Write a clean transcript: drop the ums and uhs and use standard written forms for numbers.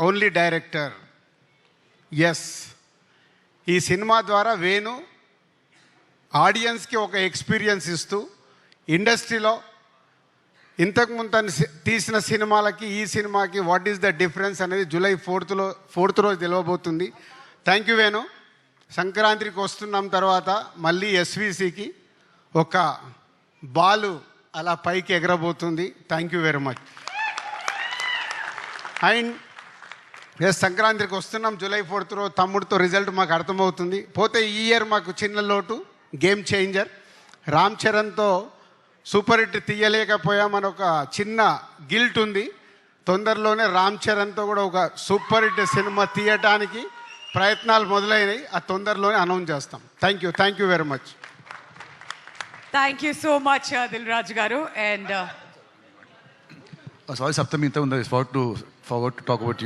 Only director. Yes, ఈ cinema ద్వారా వేణు ఆడియన్స్కి ఒక ఎక్స్పీరియన్స్ ఇస్తూ ఇండస్ట్రీలో ఇంతకుముందు తను తీసిన సినిమాలకి ఈ సినిమాకి వాట్ ఈస్ ద డిఫరెన్స్ అనేది జూలై 4th రోజు తెలియబోతుంది. Thank you Venu. సంక్రాంతికి వస్తున్నాం తర్వాత మళ్ళీ ఎస్విసికి ఒక బాలు అలా పైకి ఎగరబోతుంది. Thank you very much. And సంక్రాంతికి వస్తున్నాం జూలై 4th రోజు. తమ్ముడితో రిజల్ట్ మాకు అర్థమవుతుంది. పోతే ఈ ఇయర్ మాకు చిన్న లోటు, గేమ్ చేంజర్. రామ్ చరణ్తో సూపర్ హిట్ తీయలేకపోయామని ఒక చిన్న గిల్ట్ ఉంది. తొందరలోనే రామ్ చరణ్తో కూడా ఒక సూపర్ హిట్ సినిమా తీయటానికి ప్రయత్నాలు మొదలైనవి. ఆ తొందరలోనే అనౌన్స్ చేస్తాం. Thank you very much. Thank you so much Dil Raju గారు. అండ్ సారీ సప్తమి, ఇంత ఉంది. Forward to talk about